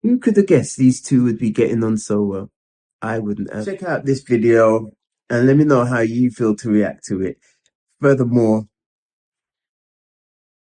Who could have guessed these two would be getting on so well? I wouldn't have. Check out this video and let me know how you feel to react to it. Furthermore,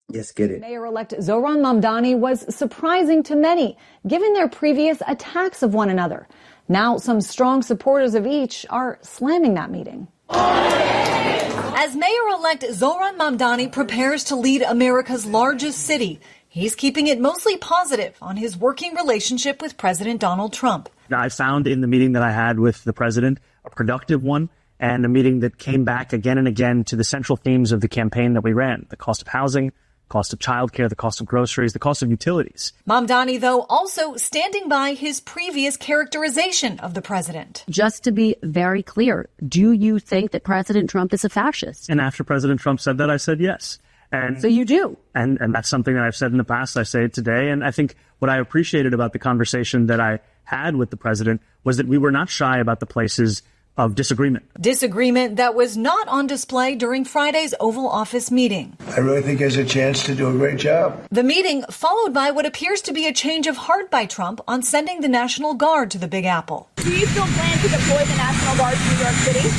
let's get it. Mayor-elect Zohran Mamdani was surprising to many, given their previous attacks of one another. Now, some strong supporters of each are slamming that meeting. As Mayor-elect Zohran Mamdani prepares to lead America's largest city, he's keeping it mostly positive on his working relationship with President Donald Trump. I found in the meeting that I had with the president a productive one, and a meeting that came back again and again to the central themes of the campaign that we ran: the cost of housing, cost of childcare, the cost of groceries, the cost of utilities. Mamdani, though, also standing by his previous characterization of the president. Just to be very clear, do you think that President Trump is a fascist? And after President Trump said that, I said yes. And so you do. And that's something that I've said in the past. I say it today. And I think what I appreciated about the conversation that I had with the president was that we were not shy about the places of disagreement. Disagreement that was not on display during Friday's Oval Office meeting. I really think he has a chance to do a great job. The meeting followed by what appears to be a change of heart by Trump on sending the National Guard to the Big Apple. Do you still plan to deploy the National Guard to New York City?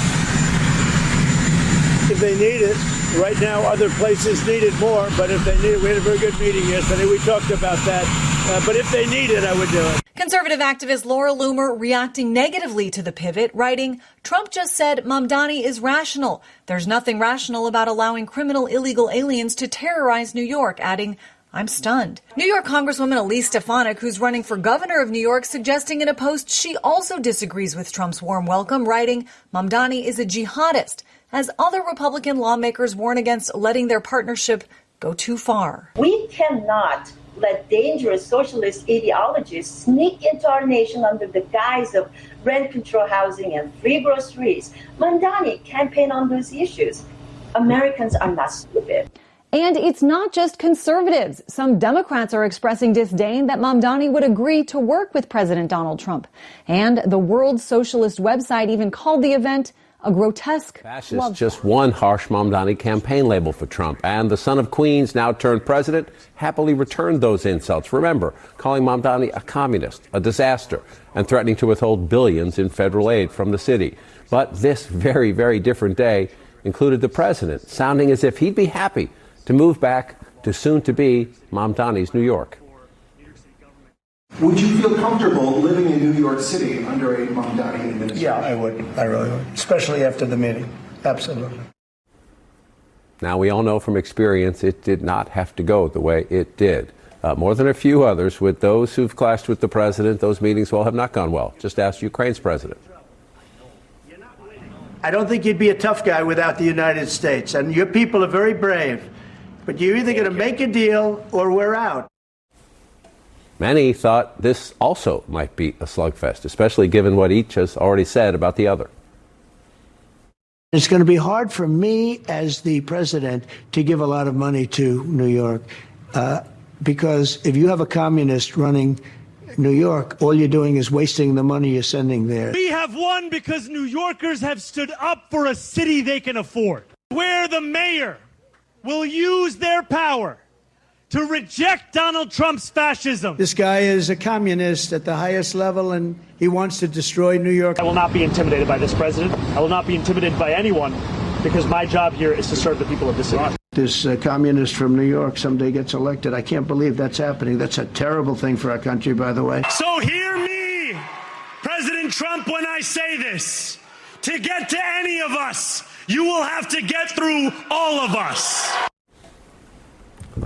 If they need it. Right now, other places need it more, but if they need it, we had a very good meeting yesterday. We talked about that. But if they need it, I would do it. Conservative activist Laura Loomer reacting negatively to the pivot, writing, Trump just said Mamdani is rational. There's nothing rational about allowing criminal illegal aliens to terrorize New York, adding, I'm stunned. New York Congresswoman Elise Stefanik, who's running for governor of New York, suggesting in a post she also disagrees with Trump's warm welcome, writing, Mamdani is a jihadist, as other Republican lawmakers warn against letting their partnership go too far. We cannot let dangerous socialist ideologies sneak into our nation under the guise of rent control housing and free groceries. Mamdani campaigned on those issues. Americans are not stupid. And it's not just conservatives. Some Democrats are expressing disdain that Mamdani would agree to work with President Donald Trump. And the World Socialist website even called the event a grotesque Fascist, just one harsh Mamdani campaign label for Trump. And the son of Queens, now turned president, happily returned those insults. Remember, calling Mamdani a communist, a disaster, and threatening to withhold billions in federal aid from the city. But this very, very different day included the president sounding as if he'd be happy to move back to soon-to-be Mamdani's New York. Would you feel comfortable living in New York City under a Mamdani administration? Yeah, I would. I really would. Especially after the meeting. Absolutely. Now, we all know from experience it did not have to go the way it did. More than a few others, with those who've clashed with the president, those meetings, well, have not gone well. Just ask Ukraine's president. I don't think you'd be a tough guy without the United States. And your people are very brave. But you're either going to make a deal or we're out. Many thought this also might be a slugfest, especially given what each has already said about the other. It's going to be hard for me as the president to give a lot of money to New York because if you have a communist running New York, all you're doing is wasting the money you're sending there. We have won because New Yorkers have stood up for a city they can afford, where the mayor will use their power to reject Donald Trump's fascism. This guy is a communist at the highest level, and he wants to destroy New York. I will not be intimidated by this president. I will not be intimidated by anyone, because my job here is to serve the people of the city. This communist from New York someday gets elected. I can't believe that's happening. That's a terrible thing for our country, by the way. So hear me, President Trump, when I say this. To get to any of us, you will have to get through all of us.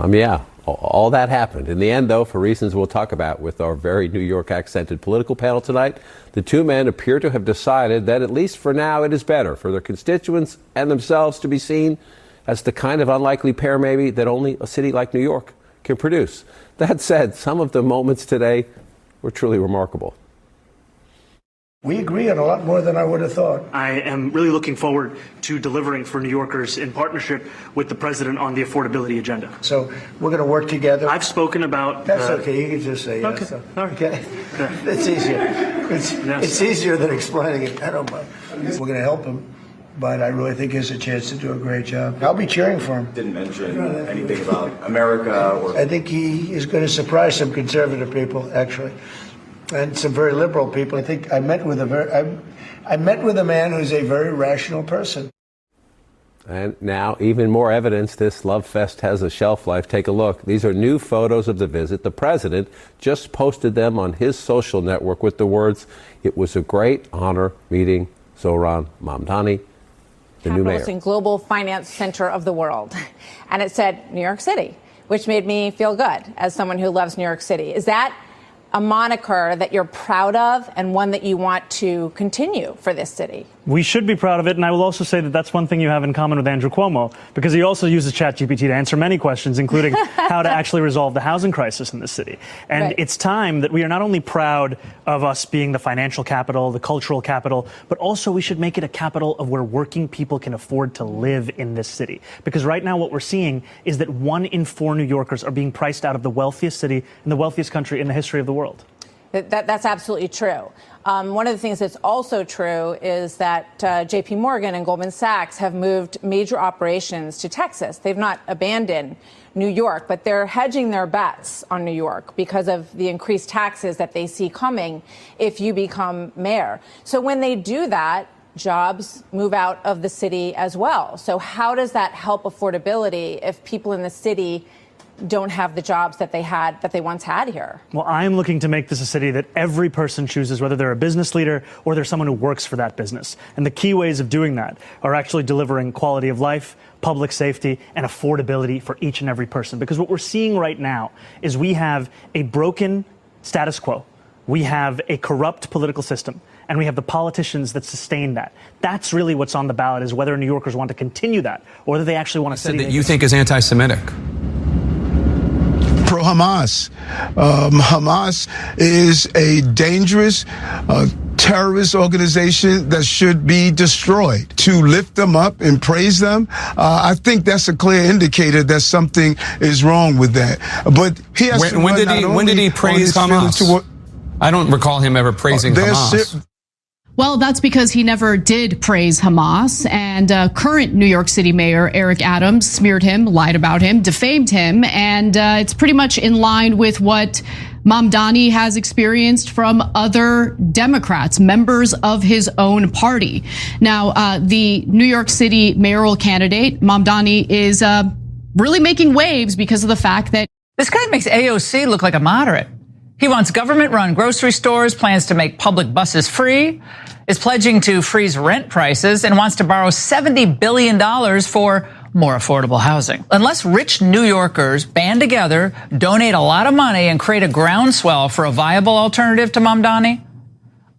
Yeah, all that happened. In the end, though, for reasons we'll talk about with our very New York accented political panel tonight, the two men appear to have decided that, at least for now, it is better for their constituents and themselves to be seen as the kind of unlikely pair, maybe, that only a city like New York can produce. That said, some of the moments today were truly remarkable. We agree on a lot more than I would have thought. I am really looking forward to delivering for New Yorkers in partnership with the president on the affordability agenda. So we're going to work together. I've spoken about... That's okay. You can just say yes. Okay. All right. Okay. It's easier. It's easier than explaining it. I don't mind. We're going to help him but I really think he has a chance to do a great job. I'll be cheering for him. Didn't mention anything about America or... I think he is going to surprise some conservative people, actually, and some very liberal people. I think I met with a man who's a very rational person. And now, even more evidence this love fest has a shelf life. Take a look. These are new photos of the visit. The president just posted them on his social network with the words, "It was a great honor meeting Zohran Mamdani, the new mayor." And global finance center of the world. And it said New York City, which made me feel good as someone who loves New York City. Is that a moniker that you're proud of and one that you want to continue for this city? We should be proud of it, and I will also say that that's one thing you have in common with Andrew Cuomo, because he also uses ChatGPT to answer many questions, including how to actually resolve the housing crisis in this city. And Right. It's time that we are not only proud of us being the financial capital, the cultural capital, but also we should make it a capital of where working people can afford to live in this city. Because right now what we're seeing is that 1 in 4 New Yorkers are being priced out of the wealthiest city in the wealthiest country in the history of the world. That's absolutely true. One of the things that's also true is that J.P. Morgan and Goldman Sachs have moved major operations to Texas. They've not abandoned New York, but they're hedging their bets on New York because of the increased taxes that they see coming if you become mayor. So when they do that, jobs move out of the city as well. So how does that help affordability if people in the city don't have the jobs that they once had here? Well, I'm looking to make this a city that every person chooses, whether they're a business leader or they're someone who works for that business. And the key ways of doing that are actually delivering quality of life, public safety, and affordability for each and every person. Because what we're seeing right now is we have a broken status quo. We have a corrupt political system, and we have the politicians that sustain that. That's really what's on the ballot, is whether New Yorkers want to continue that or whether they actually want a city that you think is anti-Semitic. Pro-Hamas. Hamas is a dangerous terrorist organization that should be destroyed. To lift them up and praise them, I think that's a clear indicator that something is wrong with that. But he has to when did he praise Hamas? I don't recall him ever praising Hamas. Well, that's because he never did praise Hamas, and current New York City Mayor Eric Adams smeared him, lied about him, defamed him, and it's pretty much in line with what Mamdani has experienced from other Democrats, members of his own party. Now, the New York City mayoral candidate, Mamdani, is really making waves because of the fact that this guy makes AOC look like a moderate. He wants government-run grocery stores, plans to make public buses free, is pledging to freeze rent prices, and wants to borrow $70 billion for more affordable housing. Unless rich New Yorkers band together, donate a lot of money, and create a groundswell for a viable alternative to Mamdani,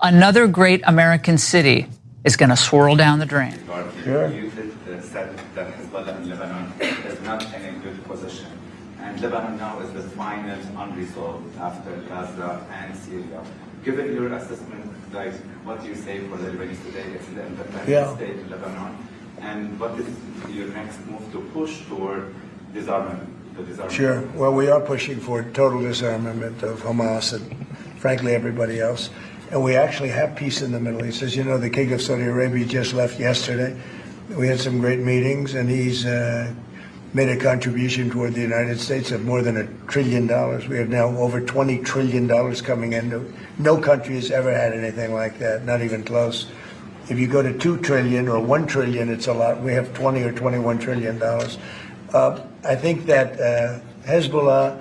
another great American city is going to swirl down the drain. Sure. You said that Hezbollah in Lebanon is not in a good position. And Lebanon now is the final unresolved after Gaza and Syria. Given your assessment, like what you say for the Lebanese today, it's the independent state in Lebanon, and what is your next move to push toward disarmament? Sure. Well, we are pushing for total disarmament of Hamas and, frankly, everybody else. And we actually have peace in the Middle East. As you know, the King of Saudi Arabia just left yesterday. We had some great meetings, and he's made a contribution toward the United States of more than $1 trillion. We have now over $20 trillion coming in. No country has ever had anything like that, not even close. If you go to 2 trillion or 1 trillion, it's a lot. We have 20 or 21 trillion dollars. I think that Hezbollah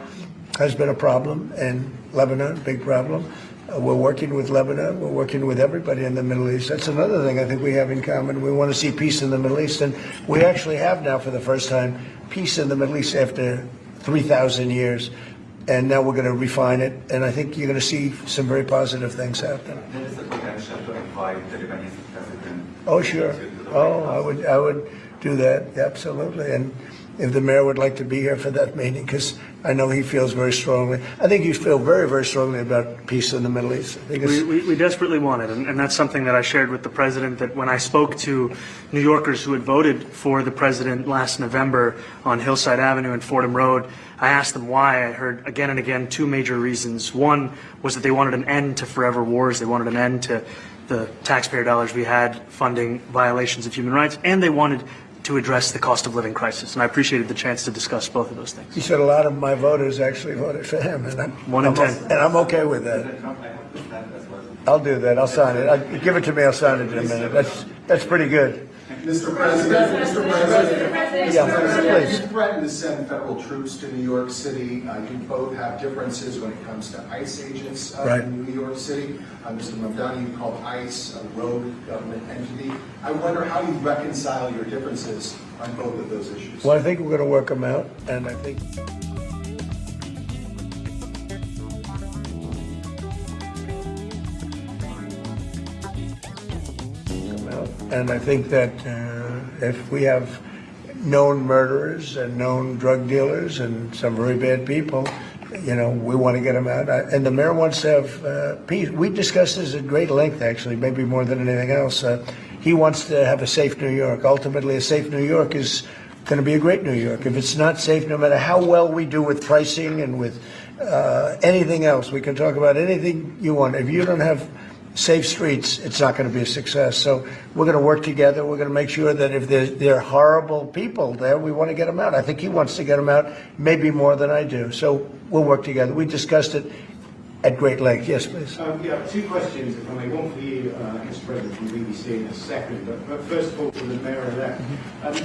has been a problem in Lebanon, big problem. We're working with Lebanon. We're working with everybody in the Middle East. That's another thing I think we have in common. We want to see peace in the Middle East, and we actually have now, for the first time, peace in the Middle East after 3,000 years. And now we're going to refine it, and I think you're going to see some very positive things happen. There is a potential to invite the Lebanese president. Oh, sure. Oh, I would do that, absolutely. And if the mayor would like to be here for that meeting, because I know he feels very strongly. I think you feel very, very strongly about peace in the Middle East. I think we desperately want it, and that's something that I shared with the president, that when I spoke to New Yorkers who had voted for the president last November on Hillside Avenue and Fordham Road, I asked them why. I heard again and again two major reasons. One was that they wanted an end to forever wars. They wanted an end to the taxpayer dollars we had funding violations of human rights, and they wanted to address the cost of living crisis. And I appreciated the chance to discuss both of those things. He said a lot of my voters actually voted for him, and I'm okay with that. I'll do that. I'll sign it. Give it to me. I'll sign it in a minute. That's pretty good. Mr. President, please. You threatened to send federal troops to New York City. You both have differences when it comes to ICE agents in New York City. Mr. Mamdani, you called ICE a rogue government entity. I wonder how you reconcile your differences on both of those issues. Well, I think we're going to work them out, and I think... And I think that if we have known murderers and known drug dealers and some very bad people, you know, we want to get them out. And the mayor wants to have peace. We discussed this at great length, actually, maybe more than anything else. He wants to have a safe New York. Ultimately, a safe New York is going to be a great New York. If it's not safe, no matter how well we do with pricing and with anything else, we can talk about anything you want. If you don't have safe streets, it's not going to be a success. So we're going to work together. We're going to make sure that if there are horrible people there, we want to get them out. I think he wants to get them out, maybe more than I do. So we'll work together. We discussed it at great length. Yes, please. Yeah, two questions, if I may. One for you, Mr. President, from BBC in a second. But first of all, for the mayor-elect.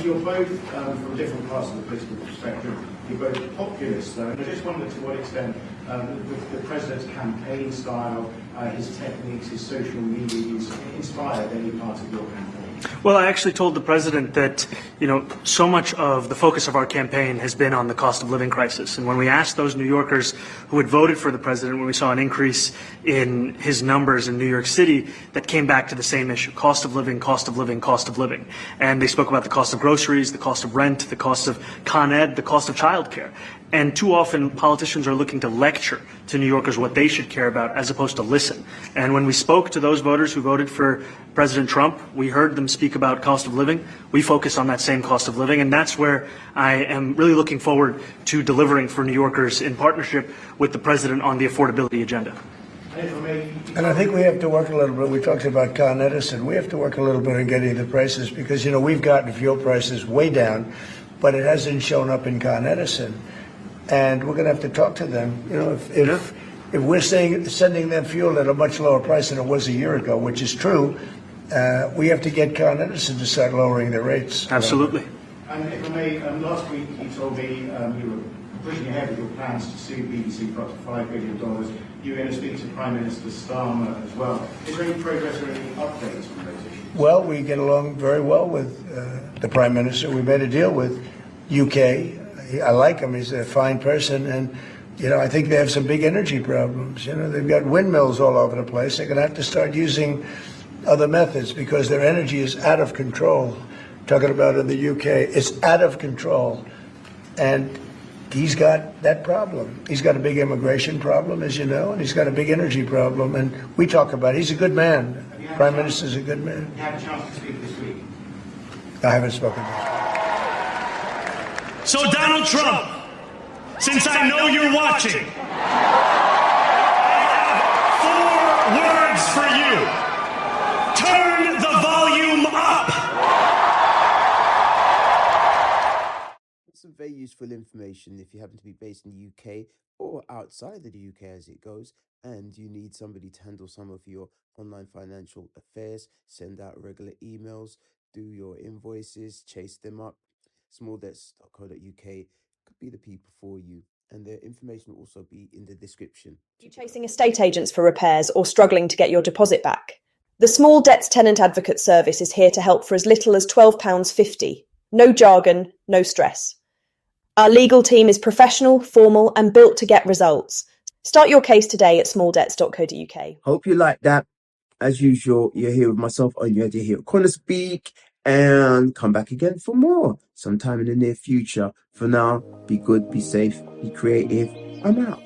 You're both from different parts of the political spectrum. You're both populists, though. And I just wondered to what extent the president's campaign style, his techniques, his social media use inspired any part of your campaign. Well, I actually told the president that, you know, so much of the focus of our campaign has been on the cost of living crisis. And when we asked those New Yorkers who had voted for the president, when we saw an increase in his numbers in New York City, that came back to the same issue: cost of living, cost of living, cost of living. And they spoke about the cost of groceries, the cost of rent, the cost of Con Ed, the cost of childcare. And too often politicians are looking to lecture to New Yorkers what they should care about as opposed to listen. And when we spoke to those voters who voted for President Trump, we heard them speak about cost of living. We focus on that same cost of living, and that's where I am really looking forward to delivering for New Yorkers in partnership with the president on the affordability agenda. And I think we have to work a little bit. We talked about Con Edison. We have to work a little bit on getting the prices, because, you know, we've gotten fuel prices way down, but it hasn't shown up in Con Edison. And we're going to have to talk to them. You know, if we're sending them fuel at a much lower price than it was a year ago, which is true, we have to get Con Edison to start lowering their rates. Absolutely. And if I may, last week you told me you were pushing ahead with your plans to sue BBC for up to $5 billion. You were going to speak to Prime Minister Starmer as well. Is there any progress or any updates on those issues? Well, we get along very well with the Prime Minister. We made a deal with UK. I like him. He's a fine person. And, you know, I think they have some big energy problems. You know, they've got windmills all over the place. They're going to have to start using other methods because their energy is out of control. Talking about in the UK, it's out of control. And he's got that problem. He's got a big immigration problem, as you know, and he's got a big energy problem. And we talk about it. He's a good man. Prime Minister's a good man. You had a chance to speak this week. I haven't spoken to him. So, Donald Trump, since I know you're watching, I have 4 words for you. Turn the volume up. Some very useful information if you happen to be based in the UK or outside of the UK as it goes, and you need somebody to handle some of your online financial affairs, send out regular emails, do your invoices, chase them up. Smalldebts.co.uk could be the people for you, and their information will also be in the description. Are you chasing estate agents for repairs or struggling to get your deposit back? The Small Debts Tenant Advocate Service is here to help for as little as £12.50. No jargon, no stress. Our legal team is professional, formal, and built to get results. Start your case today at smalldebts.co.uk. Hope you like that. As usual, you're here with myself on your Here Corner Speak, and come back again for more. sometime in the near future. For now, be good, be safe, be creative. I'm out.